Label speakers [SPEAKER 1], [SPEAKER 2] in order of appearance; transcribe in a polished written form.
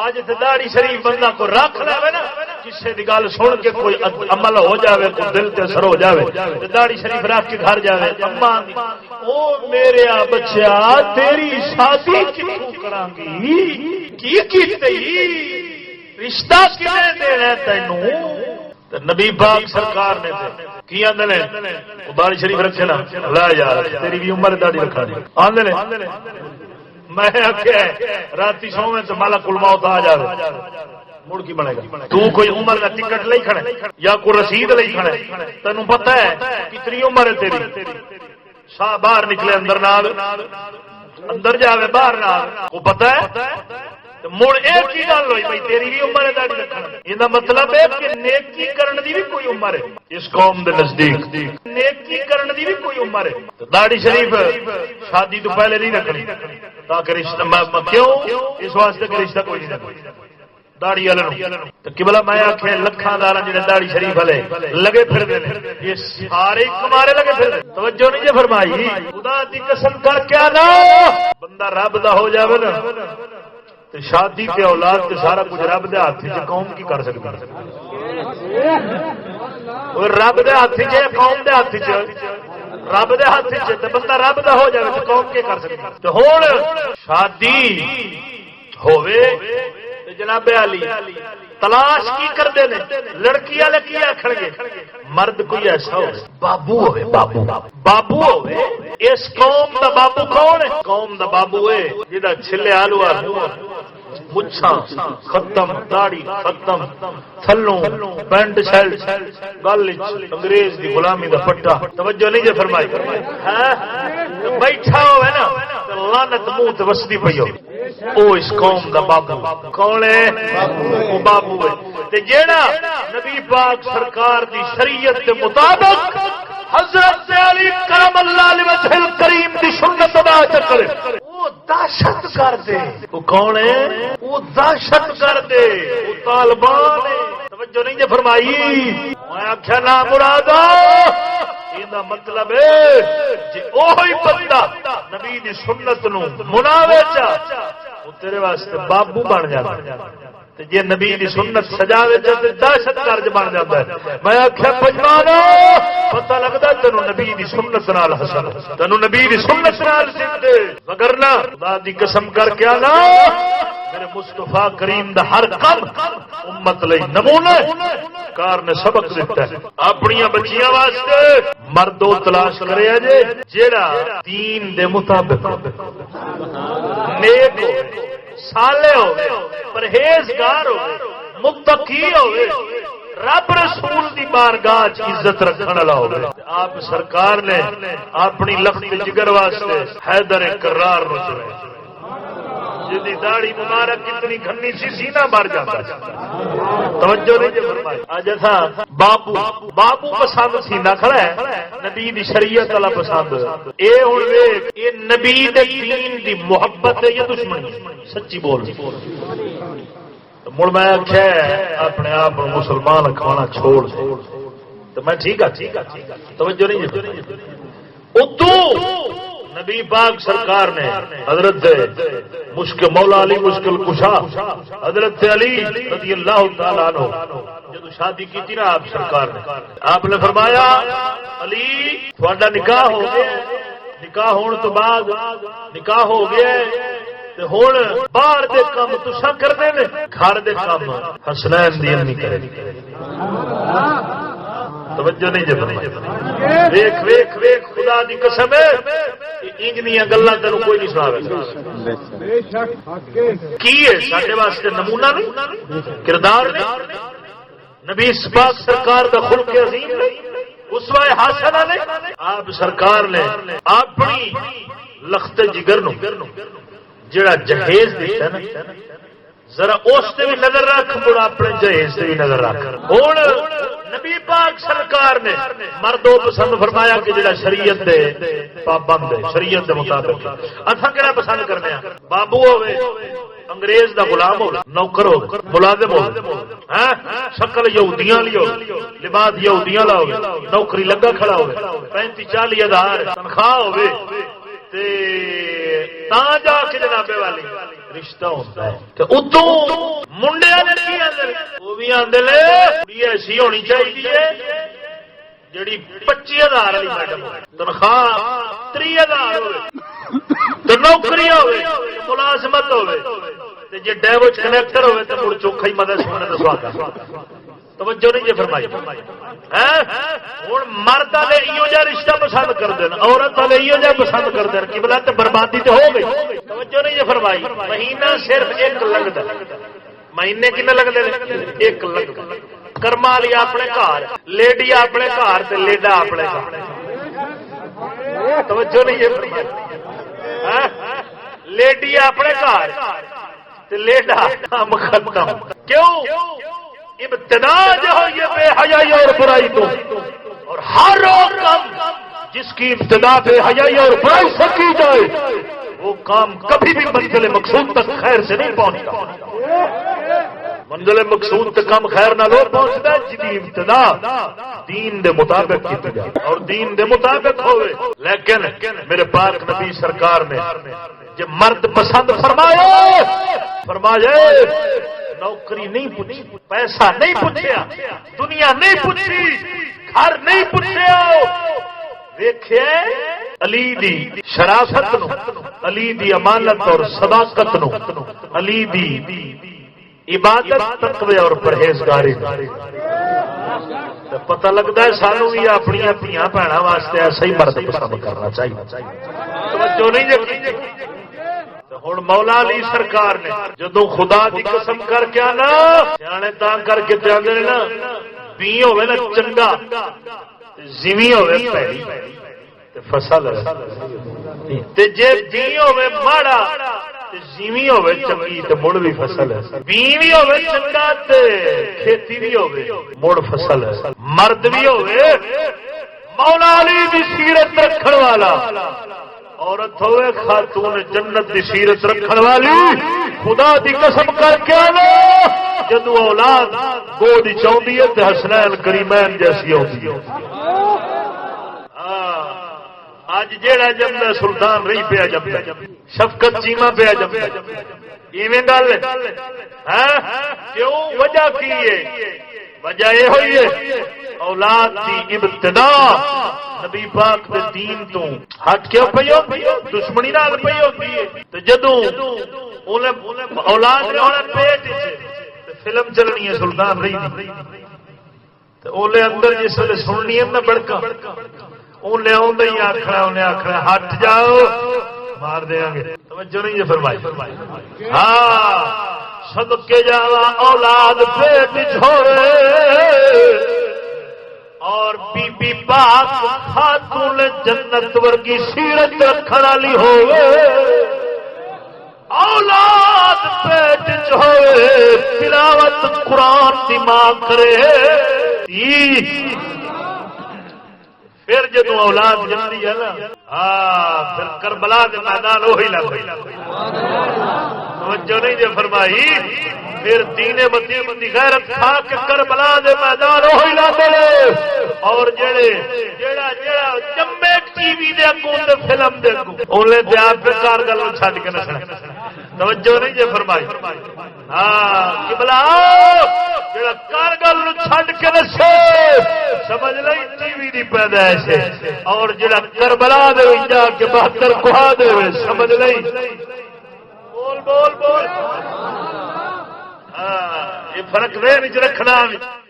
[SPEAKER 1] اج تے داڑھی شریف بندہ کو رکھ لے نا کسی دی گل سن کے کوئی عمل ہو جاوے کوئی دل تے اثر ہو جاوے تے داڑھی شریف رکھ کے گھر جاوے اما او میرے بچیا تیری شادی کیوں کراں گی کی کیتے رشتہ کنے دینا تینوں نبی پاک سرکار نے کی آندے نے داڑھی شریف رکھے نا لا یار تیری بھی عمر داڑھی رکھا دی آندے نے میں آخیا رات سویں تو مالک الموت آ جائے مڑ کی بنے گا تو کوئی عمر کا ٹکٹ لے کھڑے یا کوئی رسید لے کھڑے تینوں پتہ ہے کتنی عمر ہے تیری شاہ باہر نکلے اندر نال اندر جاوے باہر نال کو پتہ ہے مڑ ایک ہی گل ہوئی بھائی تیری بھی عمر ہے داڑھی رکھنا یہ مطلب ہے کہ نیکی کرن دی بھی کوئی عمر ہے اس قوم دے نزدیک نیکی کرن دی بھی کوئی عمر ہے داڑھی شریف شادی تو پہلے نہیں رکھنی تاکہ رشتہ کیوں اس واسطے کہ رشتہ کوئی نہیں رکھنا داڑھی والے تو قبلہ میں آخیا لکھاں دار جڑے داڑھی شریف والے لگے پھر دے یہ سارے کمارے لگے پھر توجہ نہیں جی فرمائی خدا دی قسم کر کیا نا بندہ رب دا ہو جاوے نا شادی تے اولاد تے سارا کچھ رب دے ہاتھ وچ قوم کی کر سکتی رب دے ہاتھ وچ قوم دے ہاتھ وچ رب دے ہاتھ وچ تے بندہ رب دا ہو جائے تے قوم کی کر سکتی تے ہن شادی ہووے تے جناب علی تلاش کی کردے نے لڑکی والے کی آکھن گے مرد کوئی ایسا ہو بابو ہوے بابو بابو ہوے اس قوم دا بابو کون ہے قوم دا بابو ہے جہاں چھلے آلو مچھاں ختم داڑھی ختم تھلوں پینٹ شرٹ گل انگریز دی غلامی دا پٹا توجہ نہیں جے فرمائی بیٹھا ہوئے نا لعنت منہ تے وسدی پئی ہو او اس قوم دا بابو کون ہے او بابو ہے تے جیڑا نبی پاک سرکار دی شریعت دے مطابق حضرت علی کرم اللہ وجہ الکریم دی سنت ادا کرے وہ دہشت گرد ہے وہ کون ہے وہ دہشت گرد ہے وہ طالبان ہے توجہ نہیں جے فرمائی میں آخیا نا مرادو یہ مطلب ہے جی اوہی بندہ نبی دی سنت نو مناوے چا وہ تیرے واسطے بابو بن جاتا جی نبی دی سنت سجاوے چا تے دہشت گرد بن جاتا ہے میں آخیا پجمانو پتہ لگتا تینوں نبی دی سنت نال حسن تینوں نبی دی سنت نال سکھتے وگرنہ خدا دی قسم کر کے آنا میرے مصطفیٰ کریم دا ہر کم امت لئی نمونہ کار نے سبق دیتا ہے اپنی بچیاں واسطے مردو تلاش کرے جے جیڑا دین دے مطابق نیک ہو صالح ہو پرہیزگار ہو متقی ہو رب رسول دی بارگاہ عزت رکھنے والا ہو آپ سرکار نے اپنی لخت جگر واسطے حیدر کرار نو چنے جی داڑھی مبارک کتنی کھنی سی سینہ بھر جاتا توجہ نہیں جی فرمائی اج تھا بابو بابو پسند سینہ کھڑا ہے نبی دی شریعت والا پسند اے ہن ویکھ اے نبی دے دین دی محبت ہے یا دشمنی سچی بول مڑ میں آخیا اپنے آپ مسلمان کھانا چھوڑ تو میں ٹھیک ہے توجہ نہیں جی ادو نبی پاک سرکار نے حضرت مشکل مولا علی مشکل کشا حضرت علی رضی اللہ تعالیٰ عنہ جب شادی کی تھی نا آپ سرکار نے آپ نے فرمایا علی تھوڑا نکاح ہو گیا نکاح ہونے تو بعد نکاح ہو گیا ہوں باہر دے کام تسا کرنے نے گھر دے کام حسنین دی امی کرے توجہ نہیں جب ویکھ ویکھ ویکھ خدا دی قسم ہے انجنیاں گلاں تینوں کوئی نہیں سناوے کی ہے ساڈے واسطے نمونہ نہیں کردار نہیں نبی پاک سرکار دا خلق عظیم نہیں اسوہ حسنہ نہیں آپ سرکار نے اپنی لخت جگر نو جڑا جہیز دیتا نا ذرا اس تے بھی نظر رکھ مڑ اپنے جہیز تے بھی نظر رکھ ہن نبی پاک سرکار نے مردوں پسند فرمایا کہ جڑا شریعت دے پابند ہے شریعت دے مطابق اساں کہڑا پسند کرنے ہیں بابو ہوے انگریز دا غلام ہو نوکر ہو ملازم ہو ہاں شکل یہودیاں والی ہو لباس یہودیاں والا ہو نوکری لگا کھڑا ہو 35-40 ہزار تنخواہ ہوے تے تا جا کے جناب والی رشتہ ہوتا ہے تو اتوں منڈیا نے کی آدھے وہ بھی آدھے کڑی ایسی ہونی چاہیے جیڑی 25,000 والی میڈم تنخواہ 30,000 ہو نوکری ہوے ملازمت ہوے جی ڈیوچ کنیکٹر ہوے تو مڑ چوکھا ہی مدد سونے کا سواد توجہ نہیں جی فرمائی ہوں مرد والے ایو جہ رشتہ پسند کرتے ہیں عورت والے ایو جہ پسند کرتے ہیں کہ بلا تو بربادی تو ہو گئی توجہ نہیں جی فرمائی مہینہ صرف ایک لگتا مہینے کنے لگتے ہیں ایک لگتا کرما والی اپنے گھر لیڈی اپنے گھر تے لیڈا اپنے گھر توجہ نہیں جی فرمائی لیڈی اپنے گھر تے لیڈا کام ختم کیوں ابتدا جو ہو یہ بے حیائی اور برائی تو اور ہر کام جس کی ابتدا بے حیائی اور برائی سے کی جائے وہ کام کبھی بھی منزل مقصود تک خیر سے نہیں پہنچتا منزل مقصود تک کم خیر نہ لو پہنچتا ہے جی ابتدا دین دے مطابق کی جائے اور دین دے مطابق ہوئے لیکن میرے پاک نبی سرکار نے جب مرد پسند فرمایا نوکری نہیں پوچھی پیسہ نہیں پوچھا دنیا نہیں پوچھی گھر نہیں پوچھا دیکھے علی دی شرافت نو علی دی امانت اور صداقت نو علی دی عبادت تقوی اور پرہیزگاری پتہ لگتا ہے سانو بھی اپنی دھیاں بھیناں واسطے ایسا ہی مرد پسند کرنا چاہیے توجہ نہیں ہوں مولا علی سرکار نے جدو خدا کی قسم کر کے آنا سیانے تا کر کے آدھے نا بی ہوے نا چنگا زمی ہوے پیڑی فصل جے بی ہوے ماڑا زمی ہوے چنگی تے مڑ بھی فصل ہے بی بھی ہوے چنگا تے کھیتی بھی ہوے مڑ فصل ہے مرد بھی ہوے مولا علی دی سیرت رکھن والا عورت ہوئے خاتون جنت دی سیرت رکھن والی خدا دی قسم کر کے آنا جدو اولاد گود چاہتی ہے تو حسنین کریمین جیسی ہوتی ہے اج جیڑا جمدا سلطان رہی پیا جمدا شفقت چیما پیا جمدا ایویں گل ہے کیوں وجہ کی ہے وجہ یہ ہوئی ہے اولاد کی ابتدا نبی پاک دے دین تو ہٹ کے پئی ہوندی ہے دشمنی نال پئی ہوندی ہے تے جدوں اولاد نے ہونا پیٹ تے فلم چلنی ہے سلطان رہی تے اولے اندر جس ویلے سننی ہے نا بڑکا انہیں آدھے ہی آخنا انہیں آخنا ہٹ جاؤ مار دیا گے توجہ نہیں فرمائی ہاں صدقے جاوا اولاد پیٹ چھوڑے اور بی بی پاک خاتون جنت ورگی سیرت رکھن والی ہوے اولاد پیٹ چھوڑے تلاوت قرآن دی ماں کرے پھر جدو اولاد جلدی ہے نا پھر کربلا کے میدان وہی لگ توجہ نہیں جی فرمائی پھر دینے متی غیرت کھا کے کربلا دے میدان وہی لگ اور جیڑا جمے ٹی وی دے اگوں تے فلم دے اگوں اولے تے آپ پہ کار گل چھڈ کے نسنا توجہ نہیں جی فرمائی قبلہ جڑا کار گل چھڈ کے نسے سمجھ لئی ٹی وی دی پیدائش ہے اور جڑا کربلا دے جا کے 72 کھا دے سمجھ لئی بول بول بول یہ فرق دے وچ رکھنا